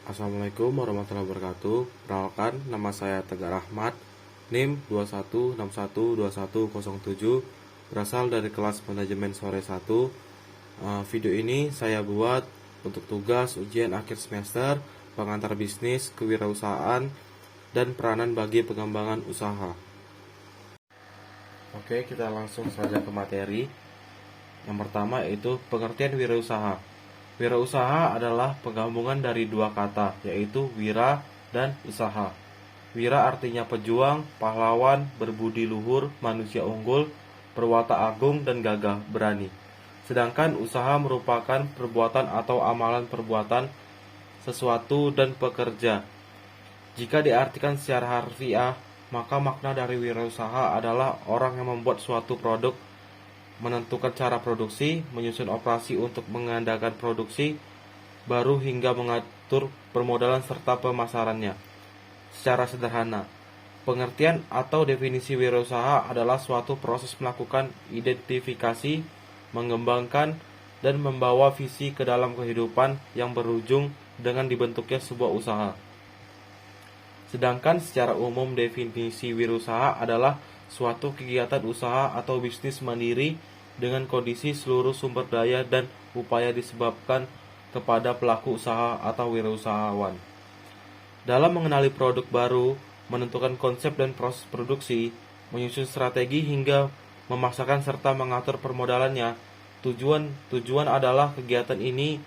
Assalamualaikum warahmatullahi wabarakatuh. Perkenalkan, nama saya Tegar Rahmat, NIM 21612107, berasal dari kelas manajemen sore 1. Video ini saya buat untuk tugas ujian akhir semester, pengantar bisnis, kewirausahaan, dan peranan bagi pengembangan usaha. Oke, kita langsung saja ke materi. Yang pertama yaitu pengertian wirausaha. Wirausaha adalah penggabungan dari dua kata, yaitu wira dan usaha. Wira artinya pejuang, pahlawan, berbudi luhur, manusia unggul, berwatak agung, dan gagah berani. Sedangkan usaha merupakan perbuatan atau amalan perbuatan sesuatu dan pekerja. Jika diartikan secara harfiah, maka makna dari wirausaha adalah orang yang membuat suatu produk, menentukan cara produksi, menyusun operasi untuk mengadakan produksi baru hingga mengatur permodalan serta pemasarannya. Secara sederhana, pengertian atau definisi wirausaha adalah suatu proses melakukan identifikasi, mengembangkan, dan membawa visi ke dalam kehidupan yang berujung dengan dibentuknya sebuah usaha. Sedangkan secara umum definisi wirausaha adalah suatu kegiatan usaha atau bisnis mandiri dengan kondisi seluruh sumber daya dan upaya disebabkan kepada pelaku usaha atau wirausahawan. Dalam mengenali produk baru, menentukan konsep dan proses produksi, menyusun strategi hingga memasarkan serta mengatur permodalannya, tujuan adalah kegiatan ini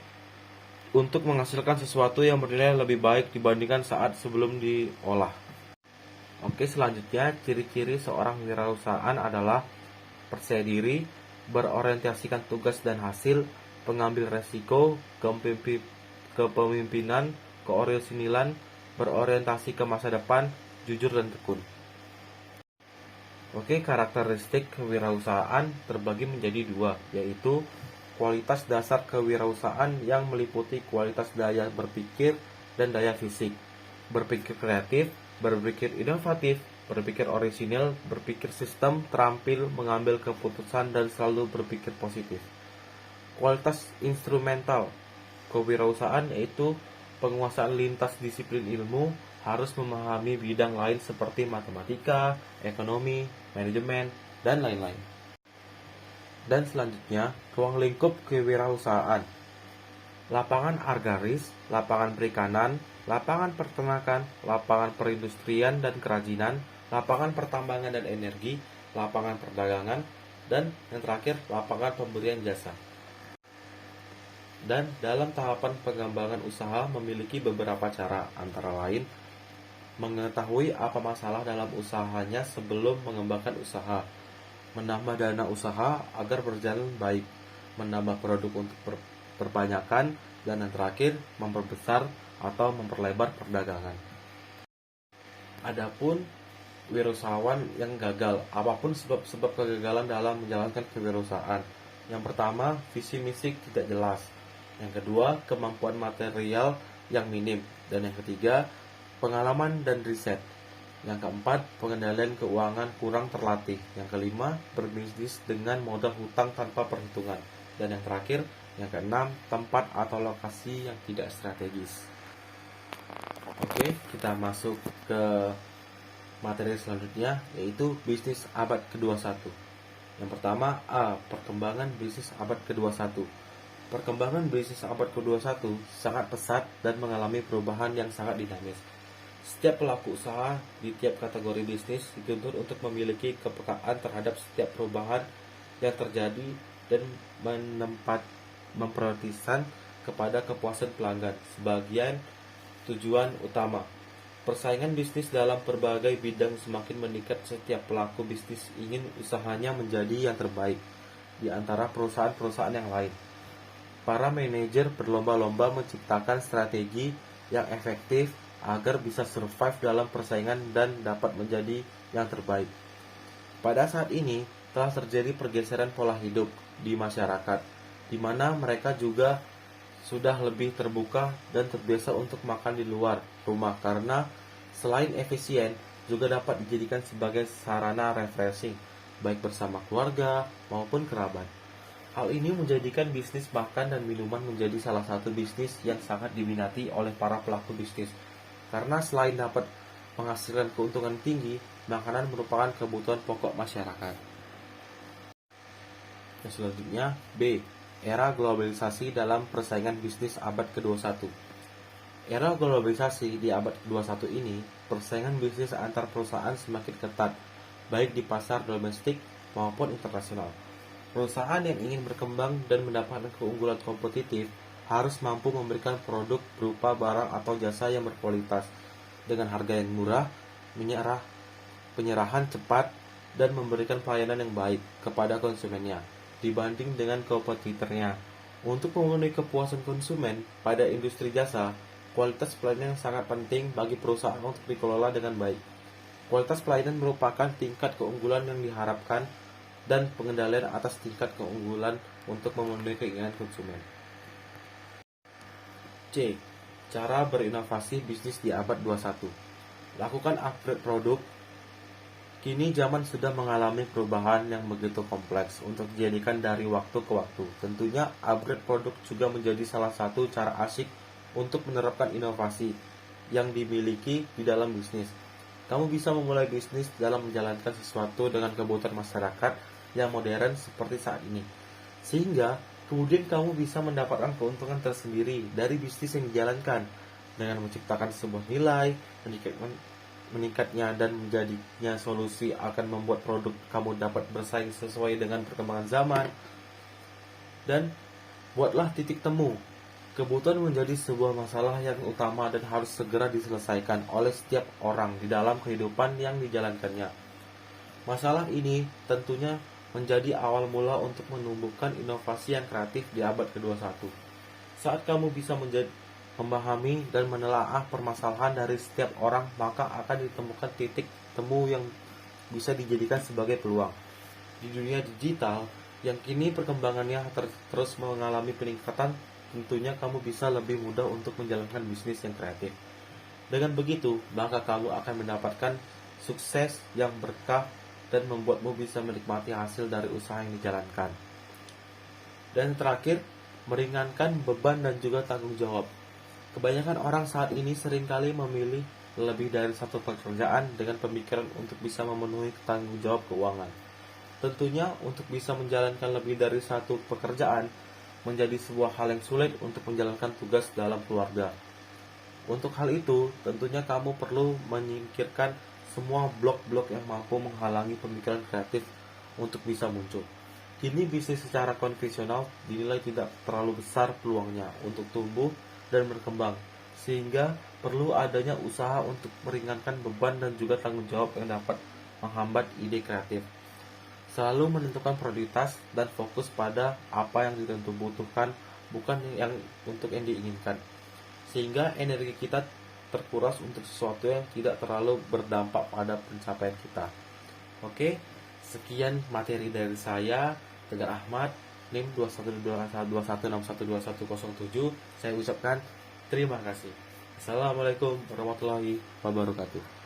untuk menghasilkan sesuatu yang bernilai lebih baik dibandingkan saat sebelum diolah. Oke, selanjutnya ciri-ciri seorang wirausahaan adalah percaya diri, berorientasikan tugas dan hasil, pengambil resiko, kepemimpinan, keorisinilian, berorientasi ke masa depan, jujur dan tekun. Oke, karakteristik kewirausahaan terbagi menjadi dua, yaitu kualitas dasar kewirausahaan yang meliputi kualitas daya berpikir dan daya fisik, berpikir kreatif, berpikir inovatif, berpikir orisinil, berpikir sistem, terampil, mengambil keputusan, dan selalu berpikir positif. Kualitas instrumental kewirausahaan yaitu penguasaan lintas disiplin ilmu, harus memahami bidang lain seperti matematika, ekonomi, manajemen, dan lain-lain. Dan selanjutnya, ruang lingkup kewirausahaan. Lapangan agraris, lapangan perikanan, lapangan peternakan, lapangan perindustrian dan kerajinan, lapangan pertambangan dan energi, lapangan perdagangan, dan yang terakhir, lapangan pemberian jasa. Dan dalam tahapan pengembangan usaha memiliki beberapa cara, antara lain mengetahui apa masalah dalam usahanya sebelum mengembangkan usaha, menambah dana usaha agar berjalan baik, menambah produk untuk perbanyakan, dan yang terakhir memperbesar atau memperlebar perdagangan. Adapun wirausahawan yang gagal, apapun sebab kegagalan dalam menjalankan kewirausahaan. Yang pertama, visi misi tidak jelas. Yang kedua, kemampuan material yang minim. Dan yang ketiga, pengalaman dan riset. Yang keempat, pengendalian keuangan kurang terlatih. Yang kelima, berbisnis dengan modal hutang tanpa perhitungan. Dan yang terakhir, yang keenam, tempat atau lokasi yang tidak strategis. Oke, kita masuk ke materi selanjutnya, yaitu bisnis abad ke-21. Yang pertama, A. Perkembangan bisnis abad ke-21. Perkembangan bisnis abad ke-21 sangat pesat dan mengalami perubahan yang sangat dinamis. Setiap pelaku usaha di tiap kategori bisnis dituntut untuk memiliki kepekaan terhadap setiap perubahan yang terjadi dan memprioritaskan kepada kepuasan pelanggan sebagian tujuan utama. Persaingan bisnis dalam berbagai bidang semakin meningkat. Setiap pelaku bisnis ingin usahanya menjadi yang terbaik di antara perusahaan-perusahaan yang lain. Para manajer berlomba-lomba menciptakan strategi yang efektif agar bisa survive dalam persaingan dan dapat menjadi yang terbaik. Pada saat ini telah terjadi pergeseran pola hidup di masyarakat, di mana mereka juga sudah lebih terbuka dan terbiasa untuk makan di luar rumah karena selain efisien juga dapat dijadikan sebagai sarana refreshing baik bersama keluarga maupun kerabat. Hal ini menjadikan bisnis makan dan minuman menjadi salah satu bisnis yang sangat diminati oleh para pelaku bisnis. Karena selain dapat menghasilkan keuntungan tinggi, makanan merupakan kebutuhan pokok masyarakat. Yang selanjutnya, B. Era globalisasi dalam persaingan bisnis abad ke-21. Era globalisasi di abad ke-21 ini, persaingan bisnis antar perusahaan semakin ketat, baik di pasar domestik maupun internasional. Perusahaan yang ingin berkembang dan mendapatkan keunggulan kompetitif harus mampu memberikan produk berupa barang atau jasa yang berkualitas dengan harga yang murah, penyerahan cepat, dan memberikan pelayanan yang baik kepada konsumennya dibanding dengan kompetitornya. Untuk memenuhi kepuasan konsumen pada industri jasa, kualitas pelayanan sangat penting bagi perusahaan untuk dikelola dengan baik. Kualitas pelayanan merupakan tingkat keunggulan yang diharapkan dan pengendalian atas tingkat keunggulan untuk memenuhi keinginan konsumen. C. Cara berinovasi bisnis di abad 21. Lakukan upgrade produk. Kini zaman sudah mengalami perubahan yang begitu kompleks untuk dijadikan dari waktu ke waktu. Tentunya upgrade produk juga menjadi salah satu cara asyik untuk menerapkan inovasi yang dimiliki di dalam bisnis. Kamu bisa memulai bisnis dalam menjalankan sesuatu dengan kebutuhan masyarakat yang modern seperti saat ini, sehingga kemudian kamu bisa mendapatkan keuntungan tersendiri dari bisnis yang dijalankan dengan menciptakan sebuah nilai, meningkatnya dan menjadinya solusi akan membuat produk kamu dapat bersaing sesuai dengan perkembangan zaman. Dan buatlah titik temu. Kebutuhan menjadi sebuah masalah yang utama dan harus segera diselesaikan oleh setiap orang di dalam kehidupan yang dijalankannya. Masalah ini tentunya menjadi awal mula untuk menumbuhkan inovasi yang kreatif di abad ke-21. Saat kamu bisa memahami dan menelaah permasalahan dari setiap orang, maka akan ditemukan titik temu yang bisa dijadikan sebagai peluang. Di dunia digital yang kini perkembangannya terus mengalami peningkatan, tentunya kamu bisa lebih mudah untuk menjalankan bisnis yang kreatif. Dengan begitu, maka kamu akan mendapatkan sukses yang berkah dan membuatmu bisa menikmati hasil dari usaha yang dijalankan. Dan terakhir, meringankan beban dan juga tanggung jawab. Kebanyakan orang saat ini seringkali memilih lebih dari satu pekerjaan dengan pemikiran untuk bisa memenuhi tanggung jawab keuangan. Tentunya untuk bisa menjalankan lebih dari satu pekerjaan menjadi sebuah hal yang sulit untuk menjalankan tugas dalam keluarga. Untuk hal itu, tentunya kamu perlu menyingkirkan semua blok-blok yang mampu menghalangi pemikiran kreatif untuk bisa muncul. Kini bisnis secara konvensional dinilai tidak terlalu besar peluangnya untuk tumbuh dan berkembang, sehingga perlu adanya usaha untuk meringankan beban dan juga tanggung jawab yang dapat menghambat ide kreatif. Selalu menentukan prioritas dan fokus pada apa yang butuhkan, bukan yang diinginkan, sehingga energi kita terkuras untuk sesuatu yang tidak terlalu berdampak pada pencapaian kita. Oke, sekian materi dari saya, Tegar Ahmad, NIM 2121612107. Saya ucapkan terima kasih. Assalamualaikum warahmatullahi wabarakatuh.